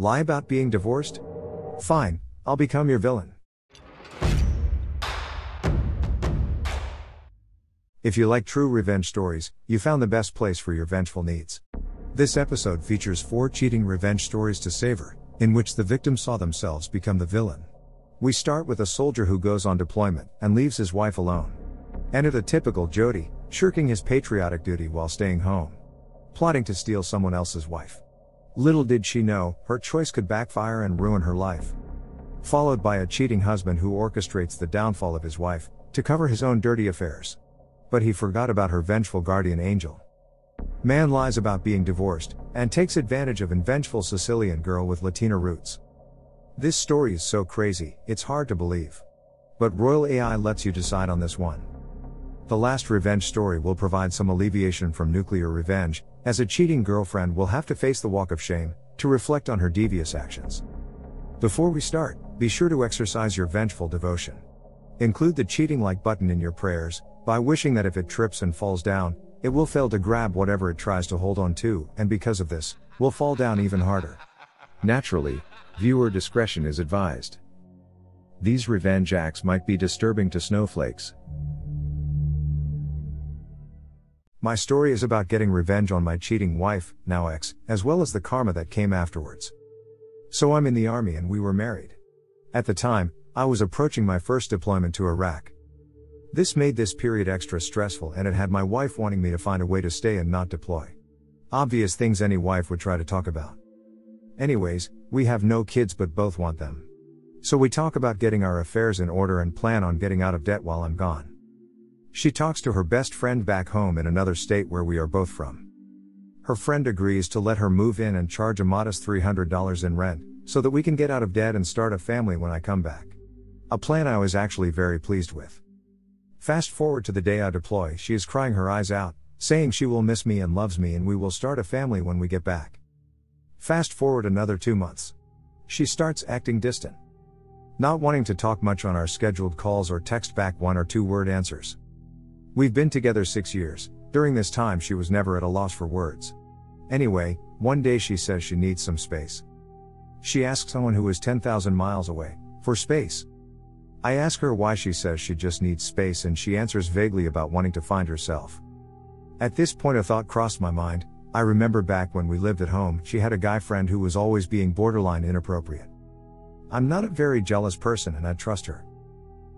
Lie about being divorced? Fine, I'll become your villain. If you like true revenge stories, you found the best place for your vengeful needs. This episode features 4 cheating revenge stories to savor, in which the victim saw themselves become the villain. We start with a soldier who goes on deployment and leaves his wife alone. Enter the typical Jody, shirking his patriotic duty while staying home, plotting to steal someone else's wife. Little did she know, her choice could backfire and ruin her life. Followed by a cheating husband who orchestrates the downfall of his wife, to cover his own dirty affairs. But he forgot about her vengeful guardian angel. Man lies about being divorced, and takes advantage of a vengeful Sicilian girl with Latina roots. This story is so crazy, it's hard to believe. But Royal AI lets you decide on this one. The last revenge story will provide some alleviation from nuclear revenge, as a cheating girlfriend will have to face the walk of shame, to reflect on her devious actions. Before we start, be sure to exercise your vengeful devotion. Include the cheating like button in your prayers, by wishing that if it trips and falls down, it will fail to grab whatever it tries to hold on to, and because of this, will fall down even harder. Naturally, viewer discretion is advised. These revenge acts might be disturbing to snowflakes. My story is about getting revenge on my cheating wife, now ex, as well as the karma that came afterwards. So I'm in the army and we were married. At the time, I was approaching my first deployment to Iraq. This made this period extra stressful, and it had my wife wanting me to find a way to stay and not deploy. Obvious things any wife would try to talk about. Anyways, we have no kids but both want them. So we talk about getting our affairs in order and plan on getting out of debt while I'm gone. She talks to her best friend back home in another state where we are both from. Her friend agrees to let her move in and charge a modest $300 in rent, so that we can get out of debt and start a family when I come back. A plan I was actually very pleased with. Fast forward to the day I deploy, she is crying her eyes out, saying she will miss me and loves me and we will start a family when we get back. Fast forward another 2 months. She starts acting distant. Not wanting to talk much on our scheduled calls or text back 1 or 2 word answers. We've been together 6 years, during this time she was never at a loss for words. Anyway, one day she says she needs some space. She asks someone who is 10,000 miles away, for space. I ask her why. She says she just needs space, and she answers vaguely about wanting to find herself. At this point a thought crossed my mind. I remember back when we lived at home, she had a guy friend who was always being borderline inappropriate. I'm not a very jealous person and I trust her.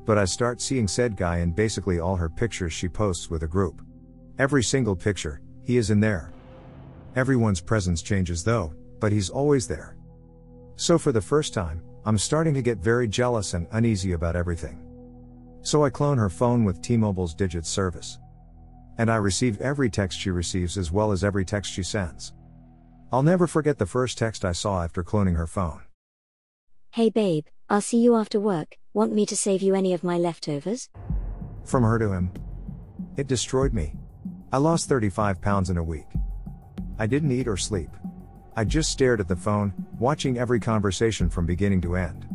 But I start seeing said guy in basically all her pictures she posts with a group. Every single picture, he is in there. Everyone's presence changes though, but he's always there. So for the first time, I'm starting to get very jealous and uneasy about everything. So I clone her phone with T-Mobile's digit service. And I receive every text she receives as well as every text she sends. I'll never forget the first text I saw after cloning her phone. Hey babe, I'll see you after work, want me to save you any of my leftovers? From her to him. It destroyed me. I lost 35 pounds in a week. I didn't eat or sleep. I just stared at the phone, watching every conversation from beginning to end.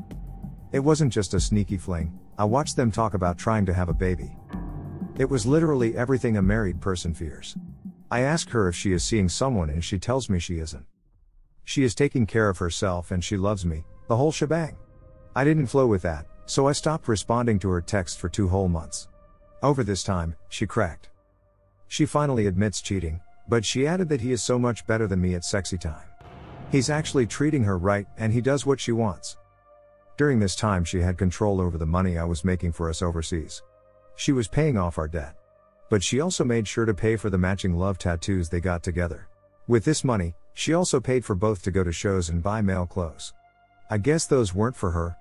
It wasn't just a sneaky fling, I watched them talk about trying to have a baby. It was literally everything a married person fears. I ask her if she is seeing someone and she tells me she isn't. She is taking care of herself and she loves me, the whole shebang. I didn't flow with that, so I stopped responding to her texts for 2 whole months. Over this time, she cracked. She finally admits cheating, but she added that he is so much better than me at sexy time. He's actually treating her right and he does what she wants. During this time she had control over the money I was making for us overseas. She was paying off our debt. But she also made sure to pay for the matching love tattoos they got together. With this money, she also paid for both to go to shows and buy male clothes. I guess those weren't for her.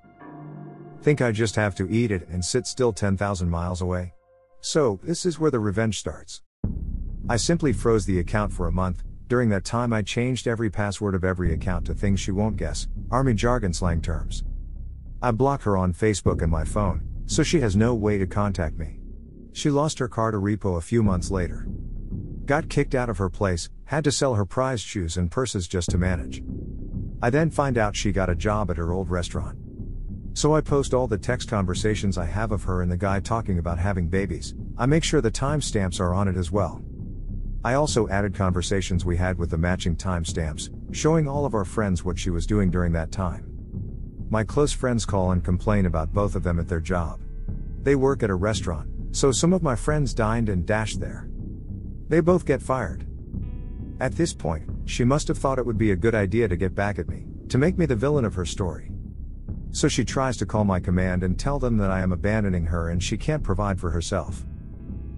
Think I just have to eat it and sit still 10,000 miles away? So, this is where the revenge starts. I simply froze the account for a month. During that time I changed every password of every account to things she won't guess, army jargon slang terms. I block her on Facebook and my phone, so she has no way to contact me. She lost her car to repo a few months later. Got kicked out of her place, had to sell her prized shoes and purses just to manage. I then find out she got a job at her old restaurant. So I post all the text conversations I have of her and the guy talking about having babies. I make sure the timestamps are on it as well. I also added conversations we had with the matching timestamps, showing all of our friends what she was doing during that time. My close friends call and complain about both of them at their job. They work at a restaurant, so some of my friends dined and dashed there. They both get fired. At this point, she must have thought it would be a good idea to get back at me, to make me the villain of her story. So she tries to call my command and tell them that I am abandoning her and she can't provide for herself.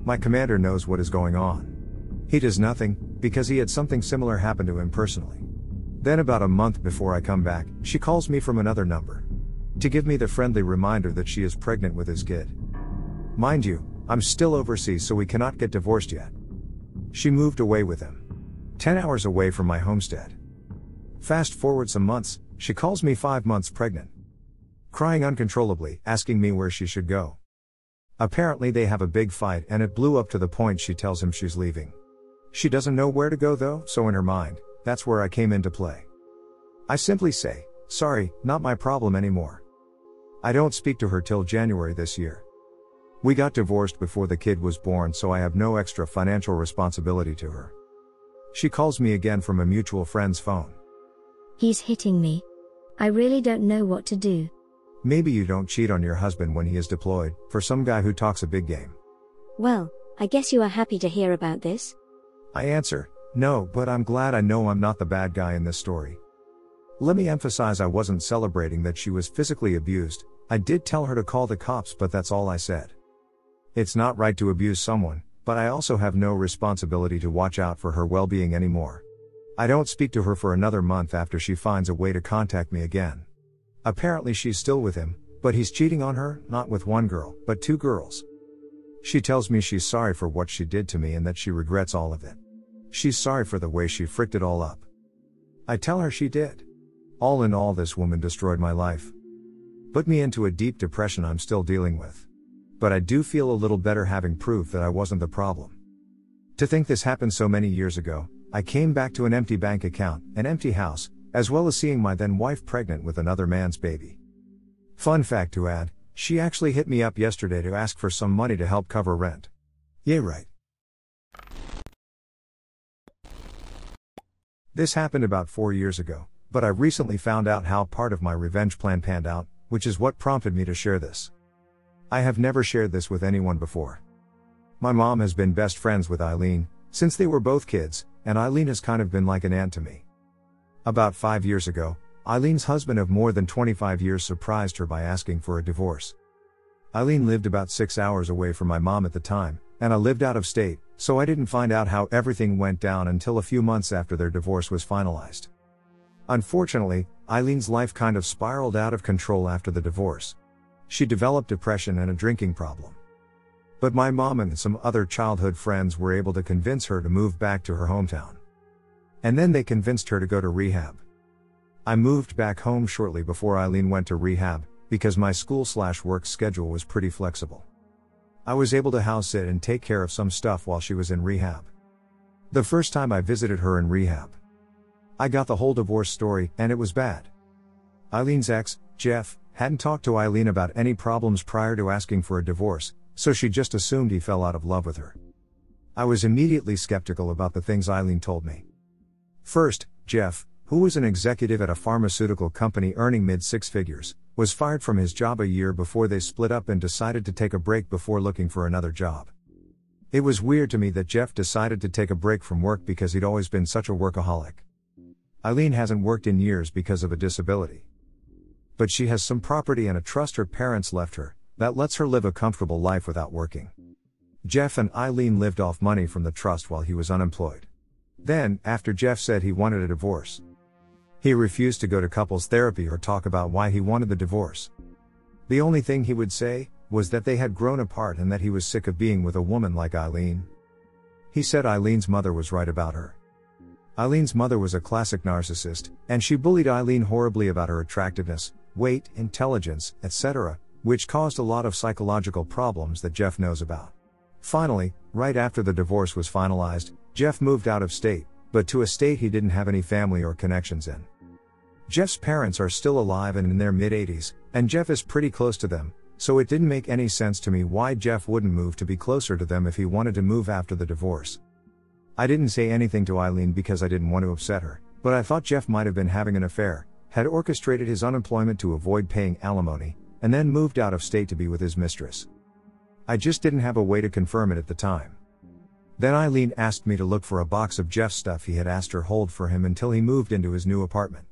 My commander knows what is going on. He does nothing, because he had something similar happen to him personally. Then about a month before I come back, she calls me from another number. To give me the friendly reminder that she is pregnant with his kid. Mind you, I'm still overseas so we cannot get divorced yet. She moved away with him. 10 hours away from my homestead. Fast forward some months, she calls me 5 months pregnant. Crying uncontrollably, asking me where she should go. Apparently they have a big fight and it blew up to the point she tells him she's leaving. She doesn't know where to go though, so in her mind, that's where I came into play. I simply say, sorry, not my problem anymore. I don't speak to her till January this year. We got divorced before the kid was born, so I have no extra financial responsibility to her. She calls me again from a mutual friend's phone. He's hitting me. I really don't know what to do. Maybe you don't cheat on your husband when he is deployed, for some guy who talks a big game. Well, I guess you are happy to hear about this. I answer, no, but I'm glad I know I'm not the bad guy in this story. Let me emphasize I wasn't celebrating that she was physically abused. I did tell her to call the cops, but that's all I said. It's not right to abuse someone, but I also have no responsibility to watch out for her well-being anymore. I don't speak to her for another month after she finds a way to contact me again. Apparently she's still with him, but he's cheating on her, not with one girl, but 2 girls. She tells me she's sorry for what she did to me and that she regrets all of it. She's sorry for the way she fricked it all up. I tell her she did. All in all, this woman destroyed my life. Put me into a deep depression I'm still dealing with. But I do feel a little better having proof that I wasn't the problem. To think this happened so many years ago, I came back to an empty bank account, an empty house, as well as seeing my then wife pregnant with another man's baby. Fun fact to add, she actually hit me up yesterday to ask for some money to help cover rent. Yeah, right. This happened about 4 years ago, but I recently found out how part of my revenge plan panned out, which is what prompted me to share this. I have never shared this with anyone before. My mom has been best friends with Eileen since they were both kids, and Eileen has kind of been like an aunt to me. About 5 years ago, Eileen's husband of more than 25 years surprised her by asking for a divorce. Eileen lived about 6 hours away from my mom at the time, and I lived out of state, so I didn't find out how everything went down until a few months after their divorce was finalized. Unfortunately, Eileen's life kind of spiraled out of control after the divorce. She developed depression and a drinking problem. But my mom and some other childhood friends were able to convince her to move back to her hometown. And then they convinced her to go to rehab. I moved back home shortly before Eileen went to rehab, because my school/work schedule was pretty flexible. I was able to house sit and take care of some stuff while she was in rehab. The first time I visited her in rehab, I got the whole divorce story, and it was bad. Eileen's ex, Jeff, hadn't talked to Eileen about any problems prior to asking for a divorce, so she just assumed he fell out of love with her. I was immediately skeptical about the things Eileen told me. First, Jeff, who was an executive at a pharmaceutical company earning mid-6 figures, was fired from his job a year before they split up and decided to take a break before looking for another job. It was weird to me that Jeff decided to take a break from work because he'd always been such a workaholic. Eileen hasn't worked in years because of a disability. But she has some property and a trust her parents left her, that lets her live a comfortable life without working. Jeff and Eileen lived off money from the trust while he was unemployed. Then, after Jeff said he wanted a divorce, he refused to go to couples therapy or talk about why he wanted the divorce. The only thing he would say was that they had grown apart and that he was sick of being with a woman like Eileen. He said Eileen's mother was right about her. Eileen's mother was a classic narcissist, and she bullied Eileen horribly about her attractiveness, weight, intelligence, etc., which caused a lot of psychological problems that Jeff knows about. Finally, right after the divorce was finalized, Jeff moved out of state, but to a state he didn't have any family or connections in. Jeff's parents are still alive and in their mid-80s, and Jeff is pretty close to them, so it didn't make any sense to me why Jeff wouldn't move to be closer to them if he wanted to move after the divorce. I didn't say anything to Eileen because I didn't want to upset her, But I thought Jeff might have been having an affair, had orchestrated his unemployment to avoid paying alimony, and then moved out of state to be with his mistress. I just didn't have a way to confirm it at the time. Then Eileen asked me to look for a box of Jeff's stuff he had asked her hold for him until he moved into his new apartment.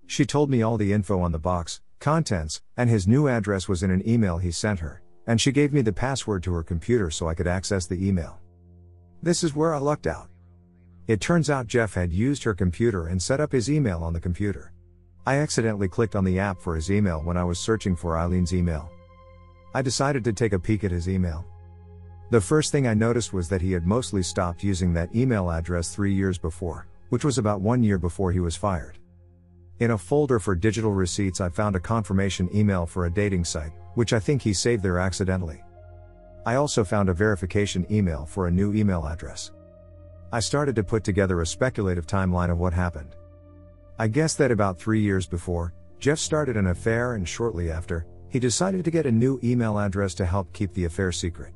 She told me all the info on the box, contents, and his new address was in an email he sent her, and she gave me the password to her computer so I could access the email. This is where I lucked out. It turns out Jeff had used her computer and set up his email on the computer. I accidentally clicked on the app for his email when I was searching for Eileen's email. I decided to take a peek at his email. The first thing I noticed was that he had mostly stopped using that email address 3 years before, which was about 1 year before he was fired. In a folder for digital receipts I found a confirmation email for a dating site, which I think he saved there accidentally. I also found a verification email for a new email address. I started to put together a speculative timeline of what happened. I guessed that about 3 years before, Jeff started an affair, and shortly after, he decided to get a new email address to help keep the affair secret.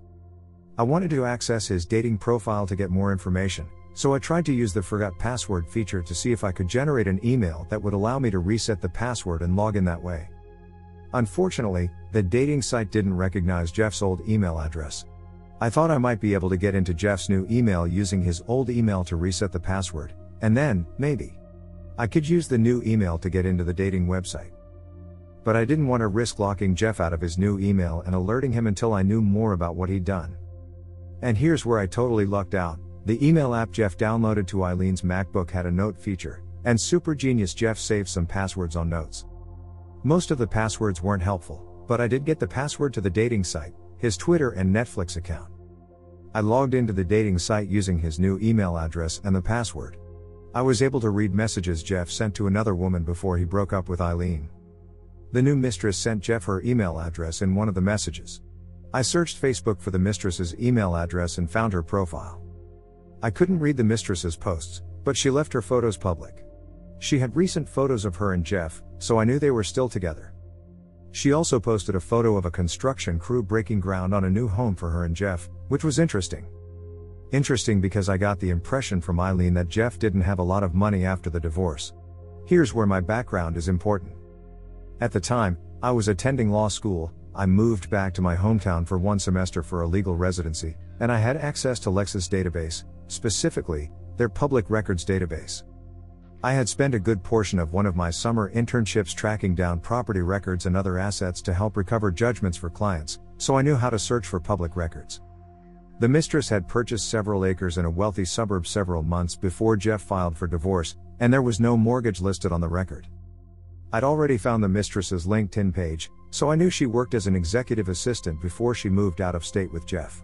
I wanted to access his dating profile to get more information, so I tried to use the forgot password feature to see if I could generate an email that would allow me to reset the password and log in that way. Unfortunately, the dating site didn't recognize Jeff's old email address. I thought I might be able to get into Jeff's new email using his old email to reset the password, and then, maybe, I could use the new email to get into the dating website. But I didn't want to risk locking Jeff out of his new email and alerting him until I knew more about what he'd done. And here's where I totally lucked out. The email app Jeff downloaded to Eileen's MacBook had a note feature, and super genius Jeff saved some passwords on notes. Most of the passwords weren't helpful, but I did get the password to the dating site, his Twitter and Netflix account. I logged into the dating site using his new email address and the password. I was able to read messages Jeff sent to another woman before he broke up with Eileen. The new mistress sent Jeff her email address in one of the messages. I searched Facebook for the mistress's email address and found her profile. I couldn't read the mistress's posts, but she left her photos public. She had recent photos of her and Jeff, so I knew they were still together. She also posted a photo of a construction crew breaking ground on a new home for her and Jeff, which was interesting. Interesting because I got the impression from Eileen that Jeff didn't have a lot of money after the divorce. Here's where my background is important. At the time, I was attending law school. I moved back to my hometown for 1 semester for a legal residency, and I had access to Lexis database, specifically, their public records database. I had spent a good portion of one of my summer internships tracking down property records and other assets to help recover judgments for clients, so I knew how to search for public records. The mistress had purchased several acres in a wealthy suburb several months before Jeff filed for divorce, and there was no mortgage listed on the record. I'd already found the mistress's LinkedIn page, so I knew she worked as an executive assistant before she moved out of state with Jeff.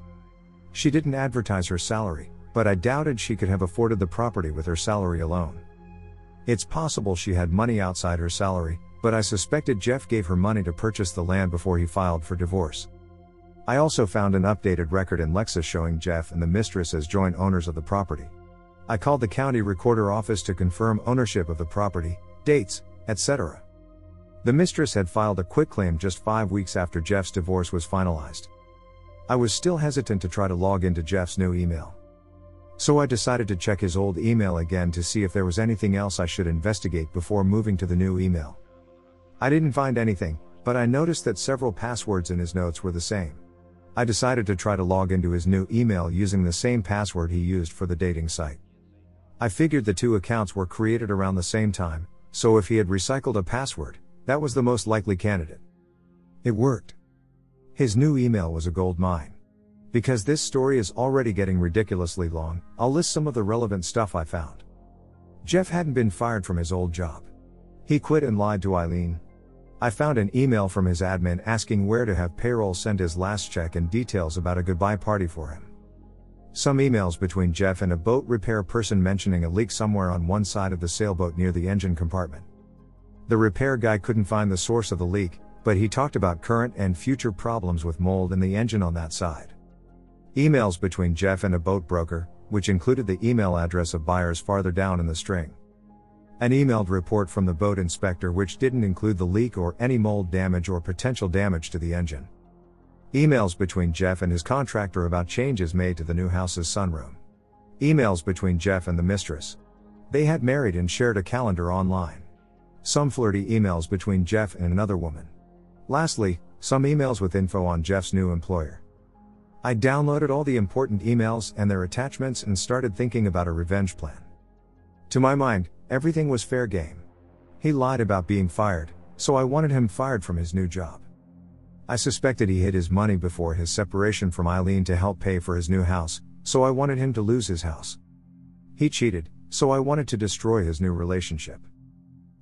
She didn't advertise her salary, but I doubted she could have afforded the property with her salary alone. It's possible she had money outside her salary, but I suspected Jeff gave her money to purchase the land before he filed for divorce. I also found an updated record in Lexis showing Jeff and the mistress as joint owners of the property. I called the county recorder office to confirm ownership of the property, dates, etc. The mistress had filed a quitclaim just 5 weeks after Jeff's divorce was finalized. I was still hesitant to try to log into Jeff's new email. So I decided to check his old email again to see if there was anything else I should investigate before moving to the new email. I didn't find anything, but I noticed that several passwords in his notes were the same. I decided to try to log into his new email using the same password he used for the dating site. I figured the two accounts were created around the same time, so if he had recycled a password, that was the most likely candidate. It worked. His new email was a gold mine. Because this story is already getting ridiculously long, I'll list some of the relevant stuff I found. Jeff hadn't been fired from his old job. He quit and lied to Eileen. I found an email from his admin asking where to have payroll send his last check and details about a goodbye party for him. Some emails between Jeff and a boat repair person mentioning a leak somewhere on one side of the sailboat near the engine compartment. The repair guy couldn't find the source of the leak, but he talked about current and future problems with mold in the engine on that side. Emails between Jeff and a boat broker, which included the email address of buyers farther down in the string. An emailed report from the boat inspector which didn't include the leak or any mold damage or potential damage to the engine. Emails between Jeff and his contractor about changes made to the new house's sunroom. Emails between Jeff and the mistress. They had married and shared a calendar online. Some flirty emails between Jeff and another woman. Lastly, some emails with info on Jeff's new employer. I downloaded all the important emails and their attachments and started thinking about a revenge plan. To my mind, everything was fair game. He lied about being fired, so I wanted him fired from his new job. I suspected he hid his money before his separation from Eileen to help pay for his new house, so I wanted him to lose his house. He cheated, so I wanted to destroy his new relationship.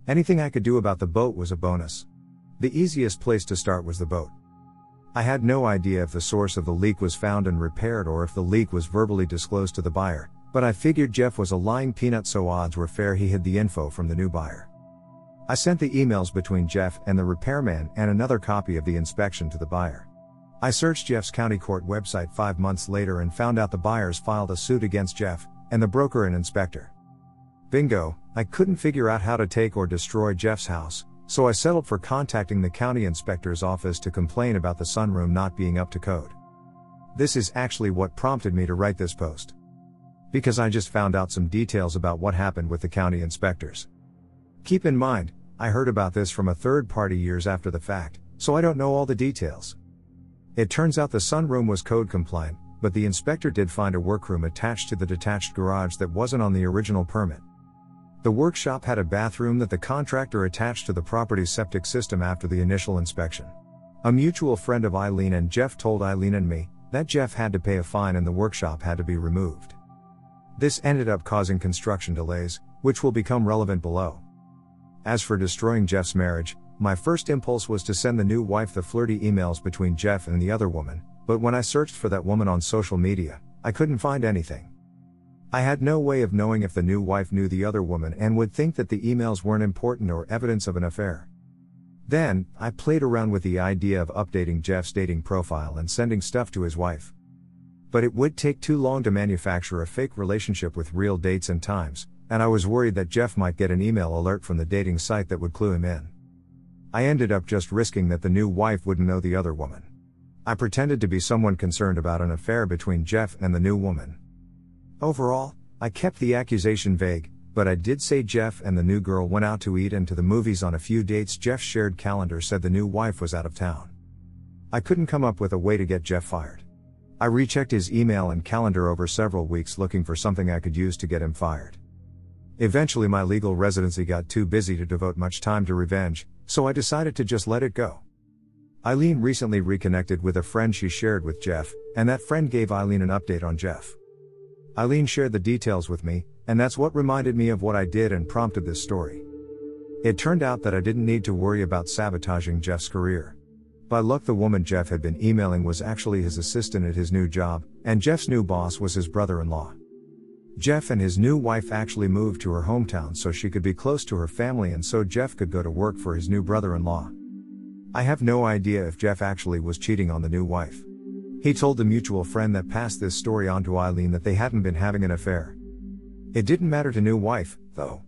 Anything I could do about the boat was a bonus. The easiest place to start was the boat. I had no idea if the source of the leak was found and repaired or if the leak was verbally disclosed to the buyer, but I figured Jeff was a lying peanut, so odds were fair he hid the info from the new buyer. I sent the emails between Jeff and the repairman and another copy of the inspection to the buyer. I searched Jeff's county court website 5 months later and found out the buyers filed a suit against Jeff and the broker and inspector. Bingo, I couldn't figure out how to take or destroy Jeff's house, so I settled for contacting the county inspector's office to complain about the sunroom not being up to code. This is actually what prompted me to write this post. Because I just found out some details about what happened with the county inspectors. Keep in mind, I heard about this from a third party years after the fact, so I don't know all the details. It turns out the sunroom was code compliant, but the inspector did find a workroom attached to the detached garage that wasn't on the original permit. The workshop had a bathroom that the contractor attached to the property's septic system after the initial inspection. A mutual friend of Eileen and Jeff told Eileen and me that Jeff had to pay a fine and the workshop had to be removed. This ended up causing construction delays, which will become relevant below. As for destroying Jeff's marriage, my first impulse was to send the new wife the flirty emails between Jeff and the other woman, but when I searched for that woman on social media, I couldn't find anything. I had no way of knowing if the new wife knew the other woman and would think that the emails weren't important or evidence of an affair. Then, I played around with the idea of updating Jeff's dating profile and sending stuff to his wife. But it would take too long to manufacture a fake relationship with real dates and times, and I was worried that Jeff might get an email alert from the dating site that would clue him in. I ended up just risking that the new wife wouldn't know the other woman. I pretended to be someone concerned about an affair between Jeff and the new woman. Overall, I kept the accusation vague, but I did say Jeff and the new girl went out to eat and to the movies on a few dates. Jeff's shared calendar said the new wife was out of town. I couldn't come up with a way to get Jeff fired. I rechecked his email and calendar over several weeks looking for something I could use to get him fired. Eventually my legal residency got too busy to devote much time to revenge, so I decided to just let it go. Eileen recently reconnected with a friend she shared with Jeff, and that friend gave Eileen an update on Jeff. Eileen shared the details with me, and that's what reminded me of what I did and prompted this story. It turned out that I didn't need to worry about sabotaging Jeff's career. By luck, the woman Jeff had been emailing was actually his assistant at his new job, and Jeff's new boss was his brother-in-law. Jeff and his new wife actually moved to her hometown so she could be close to her family and so Jeff could go to work for his new brother-in-law. I have no idea if Jeff actually was cheating on the new wife. He told the mutual friend that passed this story on to Eileen that they hadn't been having an affair. It didn't matter to new wife, though.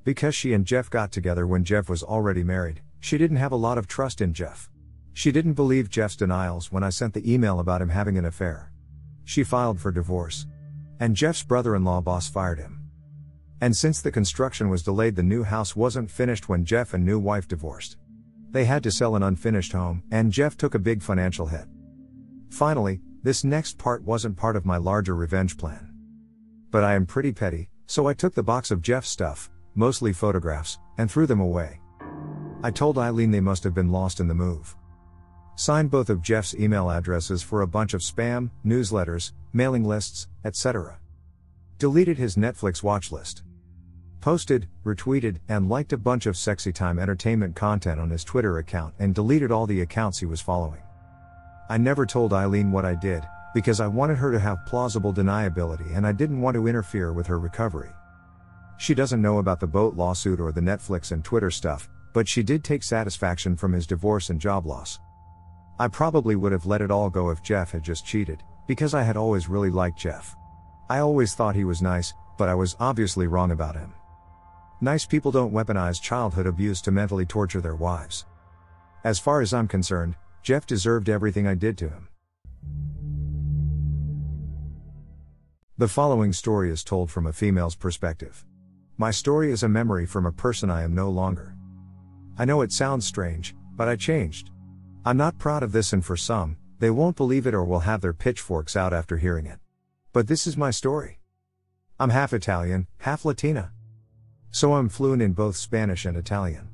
Because she and Jeff got together when Jeff was already married, she didn't have a lot of trust in Jeff. She didn't believe Jeff's denials when I sent the email about him having an affair. She filed for divorce. And Jeff's brother-in-law boss fired him. And since the construction was delayed, the new house wasn't finished when Jeff and new wife divorced. They had to sell an unfinished home, and Jeff took a big financial hit. Finally, this next part wasn't part of my larger revenge plan. But I am pretty petty, so I took the box of Jeff's stuff, mostly photographs, and threw them away. I told Eileen they must have been lost in the move. Signed both of Jeff's email addresses for a bunch of spam, newsletters, mailing lists, etc. Deleted his Netflix watch list. Posted, retweeted, and liked a bunch of sexy time entertainment content on his Twitter account and deleted all the accounts he was following. I never told Eileen what I did, because I wanted her to have plausible deniability and I didn't want to interfere with her recovery. She doesn't know about the boat lawsuit or the Netflix and Twitter stuff, but she did take satisfaction from his divorce and job loss. I probably would have let it all go if Jeff had just cheated, because I had always really liked Jeff. I always thought he was nice, but I was obviously wrong about him. Nice people don't weaponize childhood abuse to mentally torture their wives. As far as I'm concerned, Jeff deserved everything I did to him. The following story is told from a female's perspective. My story is a memory from a person I am no longer. I know it sounds strange, but I changed. I'm not proud of this, and for some, they won't believe it or will have their pitchforks out after hearing it. But this is my story. I'm half Italian, half Latina. So I'm fluent in both Spanish and Italian.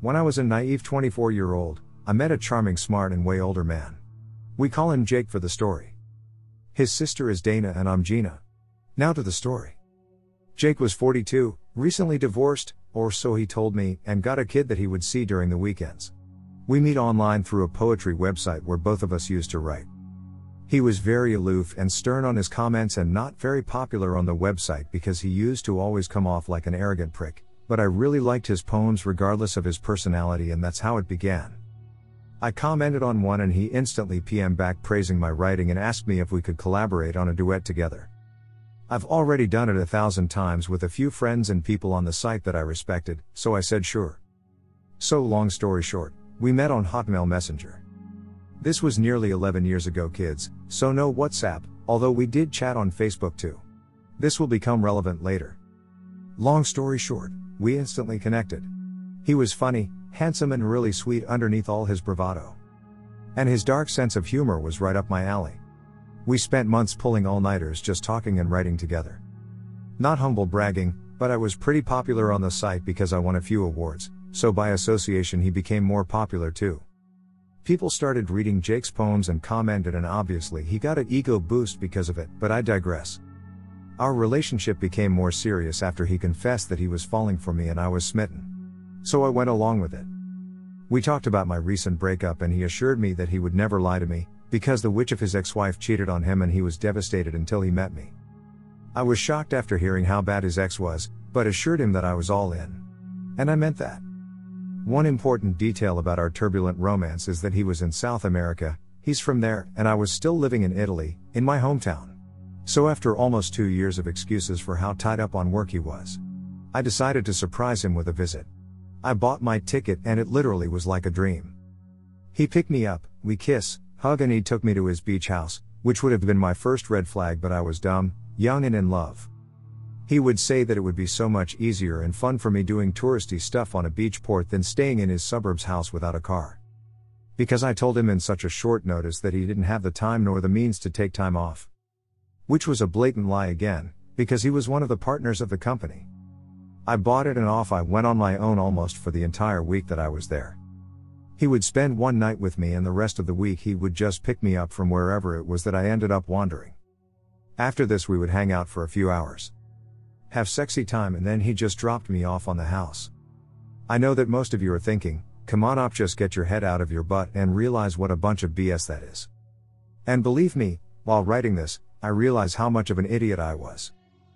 When I was a naive 24-year-old, I met a charming, smart, and way older man. We call him Jake for the story. His sister is Dana and I'm Gina. Now to the story. Jake was 42, recently divorced, or so he told me, and got a kid that he would see during the weekends. We meet online through a poetry website where both of us used to write. He was very aloof and stern on his comments and not very popular on the website because he used to always come off like an arrogant prick, but I really liked his poems regardless of his personality, and that's how it began. I commented on one and he instantly PM'd back praising my writing and asked me if we could collaborate on a duet together. I've already done it 1,000 times with a few friends and people on the site that I respected, so I said sure. So long story short, we met on Hotmail Messenger. This was nearly 11 years ago, kids, so no WhatsApp, although we did chat on Facebook too. This will become relevant later. Long story short, we instantly connected. He was funny, handsome, and really sweet underneath all his bravado. And his dark sense of humor was right up my alley. We spent months pulling all-nighters just talking and writing together. Not humble bragging, but I was pretty popular on the site because I won a few awards, so by association he became more popular too. People started reading Jake's poems and commented, and obviously he got an ego boost because of it, but I digress. Our relationship became more serious after he confessed that he was falling for me and I was smitten. So I went along with it. We talked about my recent breakup and he assured me that he would never lie to me, because the witch of his ex-wife cheated on him and he was devastated until he met me. I was shocked after hearing how bad his ex was, but assured him that I was all in. And I meant that. One important detail about our turbulent romance is that he was in South America, he's from there, and I was still living in Italy, in my hometown. So after almost 2 years of excuses for how tied up on work he was, I decided to surprise him with a visit. I bought my ticket and it literally was like a dream. He picked me up, we kiss, hug, and he took me to his beach house, which would have been my first red flag, but I was dumb, young, and in love. He would say that it would be so much easier and fun for me doing touristy stuff on a beach port than staying in his suburbs house without a car. Because I told him in such a short notice that he didn't have the time nor the means to take time off. Which was a blatant lie again, because he was one of the partners of the company. I bought it and off I went on my own almost for the entire week that I was there. He would spend one night with me and the rest of the week he would just pick me up from wherever it was that I ended up wandering. After this we would hang out for a few hours, have sexy time, and then he just dropped me off on the house. I know that most of you are thinking, come on up, just get your head out of your butt and realize what a bunch of BS that is. And believe me, while writing this, I realize how much of an idiot I was.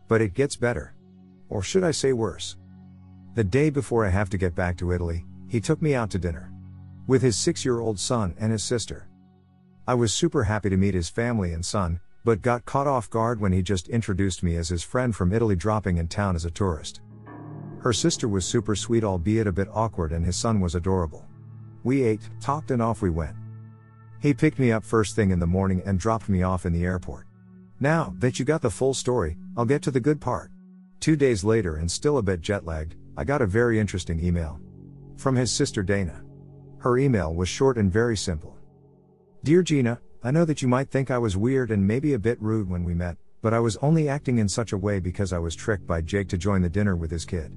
But it gets better. Or should I say worse? The day before I have to get back to Italy, he took me out to dinner. With his 6-year-old son and his sister. I was super happy to meet his family and son, but got caught off guard when he just introduced me as his friend from Italy dropping in town as a tourist. Her sister was super sweet, albeit a bit awkward, and his son was adorable. We ate, talked, and off we went. He picked me up first thing in the morning and dropped me off in the airport. Now that you got the full story, I'll get to the good part. 2 days later, and still a bit jet-lagged, I got a very interesting email. From his sister Dana. Her email was short and very simple. Dear Gina, I know that you might think I was weird and maybe a bit rude when we met, but I was only acting in such a way because I was tricked by Jake to join the dinner with his kid.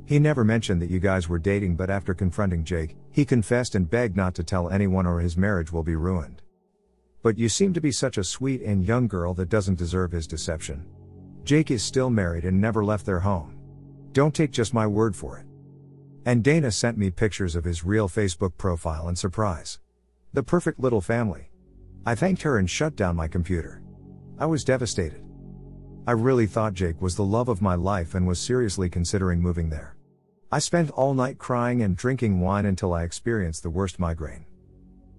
He never mentioned that you guys were dating, but after confronting Jake, he confessed and begged not to tell anyone or his marriage will be ruined. But you seem to be such a sweet and young girl that doesn't deserve his deception. Jake is still married and never left their home. Don't take just my word for it. And Dana sent me pictures of his real Facebook profile and surprise. The perfect little family. I thanked her and shut down my computer. I was devastated. I really thought Jake was the love of my life and was seriously considering moving there. I spent all night crying and drinking wine until I experienced the worst migraine.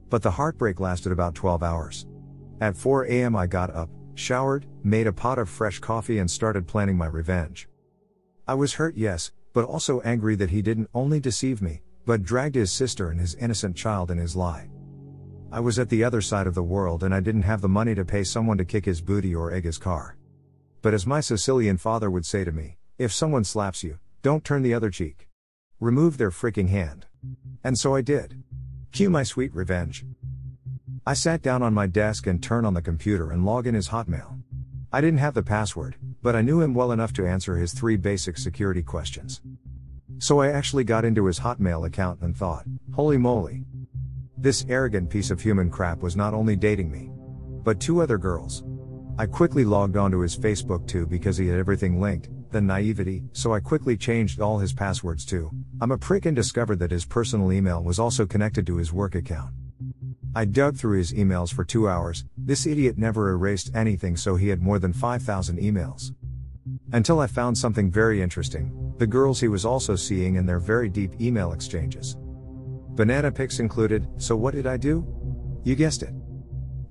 But the heartbreak lasted about 12 hours. At 4 a.m. I got up, showered, made a pot of fresh coffee and started planning my revenge. I was hurt, yes, but also angry that he didn't only deceive me, but dragged his sister and his innocent child in his lie. I was at the other side of the world and I didn't have the money to pay someone to kick his booty or egg his car. But as my Sicilian father would say to me, If someone slaps you, don't turn the other cheek. Remove their freaking hand. And so I did. Cue my sweet revenge. I sat down on my desk and turned on the computer and logged in his Hotmail. I didn't have the password, but I knew him well enough to answer his 3 basic security questions. So I actually got into his Hotmail account and thought, holy moly. This arrogant piece of human crap was not only dating me, but 2 other girls. I quickly logged onto his Facebook too because he had everything linked, the naivety, so I quickly changed all his passwords too. I'm a prick and discovered that his personal email was also connected to his work account. I dug through his emails for 2 hours, this idiot never erased anything, so he had more than 5,000 emails. Until I found something very interesting, the girls he was also seeing and their very deep email exchanges. Banana pics included, so what did I do? You guessed it.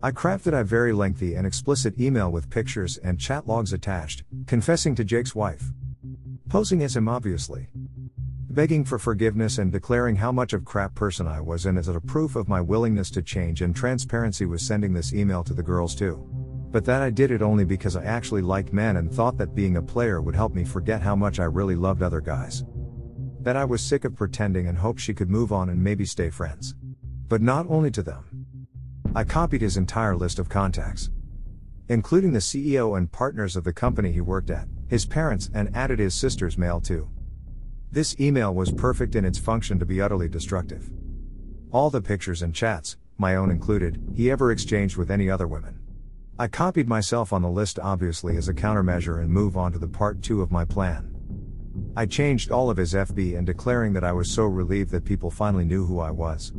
I crafted a very lengthy and explicit email with pictures and chat logs attached, confessing to Jake's wife. Posing as him obviously. Begging for forgiveness and declaring how much of crap person I was, and as a proof of my willingness to change and transparency was sending this email to the girls too. But that I did it only because I actually liked men and thought that being a player would help me forget how much I really loved other guys. That I was sick of pretending and hoped she could move on and maybe stay friends. But not only to them. I copied his entire list of contacts, including the CEO and partners of the company he worked at, his parents, and added his sister's mail too. This email was perfect in its function to be utterly destructive. All the pictures and chats, my own included, he ever exchanged with any other women. I copied myself on the list obviously as a countermeasure and move on to the part 2 of my plan. I changed all of his FB and declaring that I was so relieved that people finally knew who I was.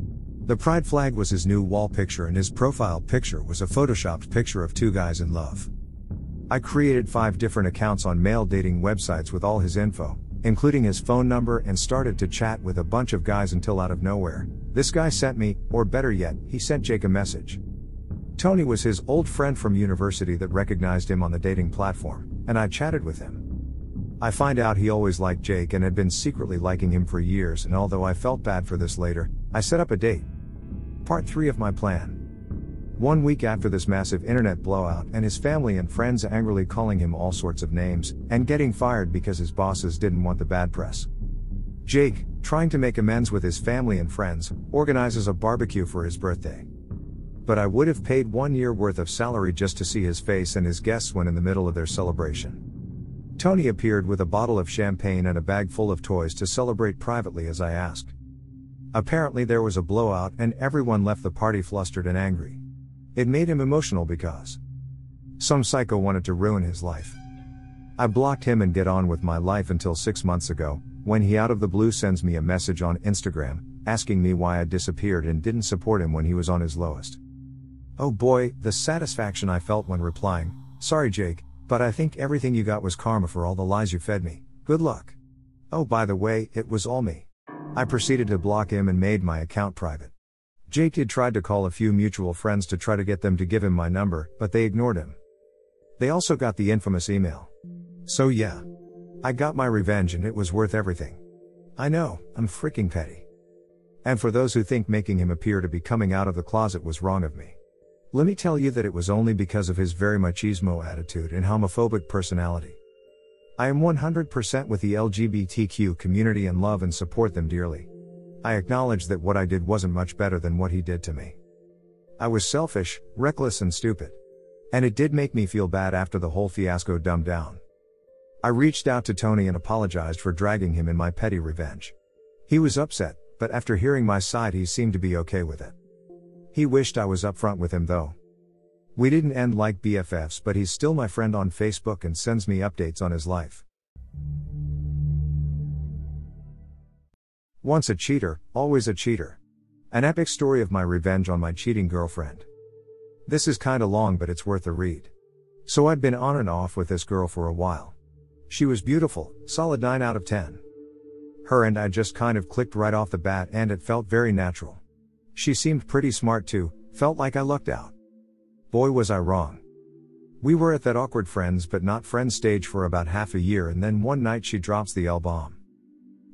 The pride flag was his new wall picture and his profile picture was a photoshopped picture of 2 guys in love. I created 5 different accounts on male dating websites with all his info, including his phone number, and started to chat with a bunch of guys until out of nowhere, this guy sent me, or better yet, he sent Jake a message. Tony was his old friend from university that recognized him on the dating platform, and I chatted with him. I find out he always liked Jake and had been secretly liking him for years, and although I felt bad for this later, I set up a date. Part 3 of my plan. 1 week after this massive internet blowout and his family and friends angrily calling him all sorts of names, and getting fired because his bosses didn't want the bad press. Jake, trying to make amends with his family and friends, organizes a barbecue for his birthday. But I would have paid 1 year worth of salary just to see his face and his guests when in the middle of their celebration. Tony appeared with a bottle of champagne and a bag full of toys to celebrate privately as I asked. Apparently there was a blowout and everyone left the party flustered and angry. It made him emotional because some psycho wanted to ruin his life. I blocked him and get on with my life until 6 months ago, when he out of the blue sends me a message on Instagram, asking me why I disappeared and didn't support him when he was on his lowest. Oh boy, the satisfaction I felt when replying, "Sorry Jake, but I think everything you got was karma for all the lies you fed me, good luck." Oh by the way, it was all me. I proceeded to block him and made my account private. Jake had tried to call a few mutual friends to try to get them to give him my number, but they ignored him. They also got the infamous email. So yeah. I got my revenge and it was worth everything. I know, I'm freaking petty. And for those who think making him appear to be coming out of the closet was wrong of me, let me tell you that it was only because of his very machismo attitude and homophobic personality. I am 100% with the LGBTQ community and love and support them dearly. I acknowledge that what I did wasn't much better than what he did to me. I was selfish, reckless and stupid. And it did make me feel bad after the whole fiasco dumbed down. I reached out to Tony and apologized for dragging him in my petty revenge. He was upset, but after hearing my side he seemed to be okay with it. He wished I was upfront with him though. We didn't end like BFFs, but he's still my friend on Facebook and sends me updates on his life. Once a cheater, always a cheater. An epic story of my revenge on my cheating girlfriend. This is kinda long, but it's worth a read. So I'd been on and off with this girl for a while. She was beautiful, solid 9 out of 10. Her and I just kind of clicked right off the bat and it felt very natural. She seemed pretty smart too, felt like I lucked out. Boy was I wrong. We were at that awkward friends but not friends stage for about half a year, and then one night she drops the L-bomb.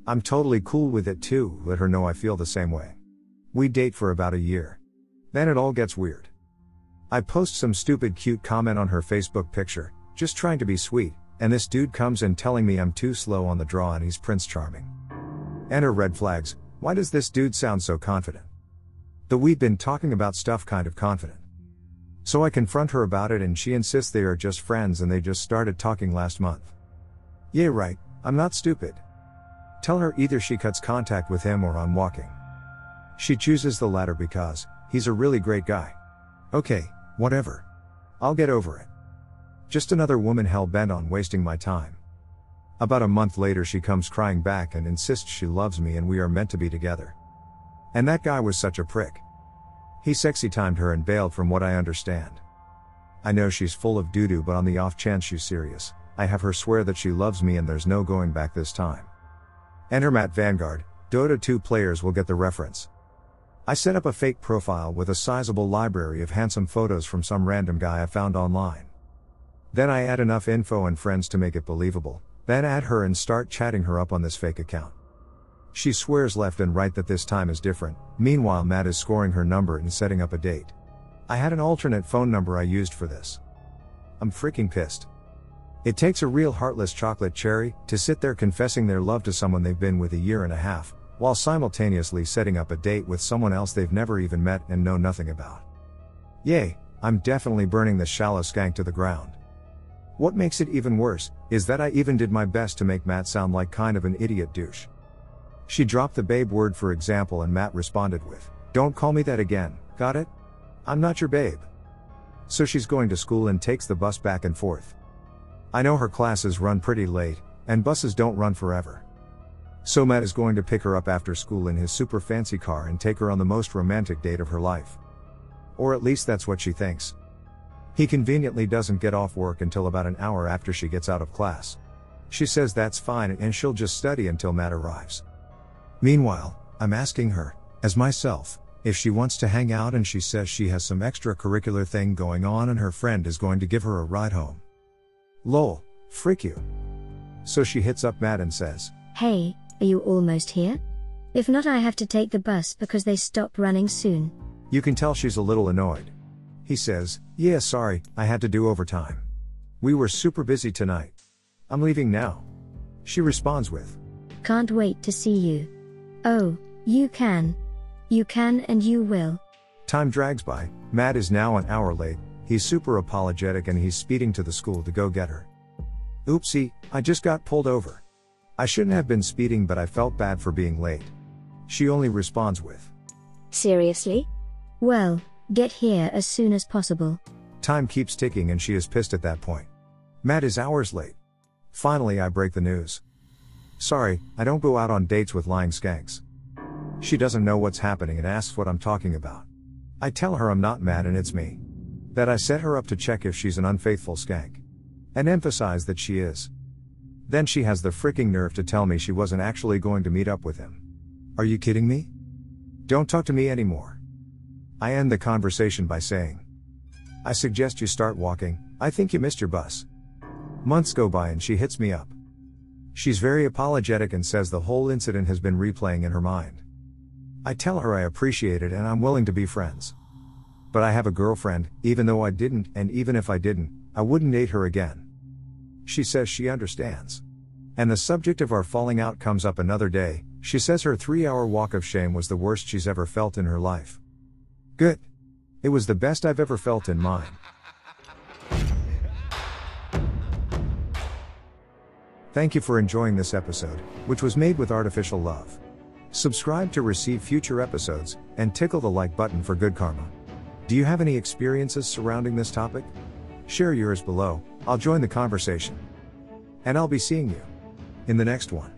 I'm totally cool with it too, let her know I feel the same way. We date for about a year. Then it all gets weird. I post some stupid cute comment on her Facebook picture, just trying to be sweet, and this dude comes in telling me I'm too slow on the draw and he's Prince Charming. Enter red flags. Why does this dude sound so confident? The we've been talking about stuff kind of confident. So I confront her about it and she insists they are just friends and they just started talking last month. Yeah, right, I'm not stupid. Tell her either she cuts contact with him or I'm walking. She chooses the latter because he's a really great guy. Okay, whatever. I'll get over it. Just another woman hell-bent on wasting my time. About a month later she comes crying back and insists she loves me and we are meant to be together. And that guy was such a prick. He sexy timed her and bailed from what I understand. I know she's full of doo-doo, but on the off chance she's serious, I have her swear that she loves me and there's no going back this time. Enter Matt Vanguard. Dota 2 players will get the reference. I set up a fake profile with a sizable library of handsome photos from some random guy I found online. Then I add enough info and friends to make it believable, then add her and start chatting her up on this fake account. She swears left and right that this time is different. Meanwhile, Matt is scoring her number and setting up a date. I had an alternate phone number I used for this. I'm freaking pissed. It takes a real heartless chocolate cherry to sit there confessing their love to someone they've been with a year and a half, while simultaneously setting up a date with someone else they've never even met and know nothing about. Yay, I'm definitely burning this shallow skank to the ground. What makes it even worse is that I even did my best to make Matt sound like kind of an idiot douche. She dropped the babe word for example and Matt responded with, "Don't call me that again, got it? I'm not your babe." So she's going to school and takes the bus back and forth. I know her classes run pretty late, and buses don't run forever. So Matt is going to pick her up after school in his super fancy car and take her on the most romantic date of her life. Or at least that's what she thinks. He conveniently doesn't get off work until about an hour after she gets out of class. She says that's fine and she'll just study until Matt arrives. Meanwhile, I'm asking her, as myself, if she wants to hang out and she says she has some extracurricular thing going on and her friend is going to give her a ride home. Lol, freak you. So she hits up Matt and says, "Hey, are you almost here? If not, I have to take the bus because they stop running soon." You can tell she's a little annoyed. He says, "Yeah, sorry, I had to do overtime. We were super busy tonight. I'm leaving now." She responds with, "Can't wait to see you." Oh, you can. You can and you will. Time drags by. Matt is now an hour late. He's super apologetic and he's speeding to the school to go get her. Oopsie, I just got pulled over. I shouldn't have been speeding, but I felt bad for being late. She only responds with, "Seriously? Well, get here as soon as possible." Time keeps ticking and she is pissed at that point. Matt is hours late. Finally, I break the news. "Sorry, I don't go out on dates with lying skanks." She doesn't know what's happening and asks what I'm talking about. I tell her I'm not mad and it's me. That I set her up to check if she's an unfaithful skank. And emphasize that she is. Then she has the freaking nerve to tell me she wasn't actually going to meet up with him. Are you kidding me? Don't talk to me anymore. I end the conversation by saying, "I suggest you start walking, I think you missed your bus." Months go by and she hits me up. She's very apologetic and says the whole incident has been replaying in her mind. I tell her I appreciate it and I'm willing to be friends. But I have a girlfriend, even though I didn't, and even if I didn't, I wouldn't date her again. She says she understands. And the subject of our falling out comes up another day. She says her 3-hour walk of shame was the worst she's ever felt in her life. Good. It was the best I've ever felt in mine. Thank you for enjoying this episode, which was made with artificial love. Subscribe to receive future episodes, and tickle the like button for good karma. Do you have any experiences surrounding this topic? Share yours below, I'll join the conversation. And I'll be seeing you in the next one.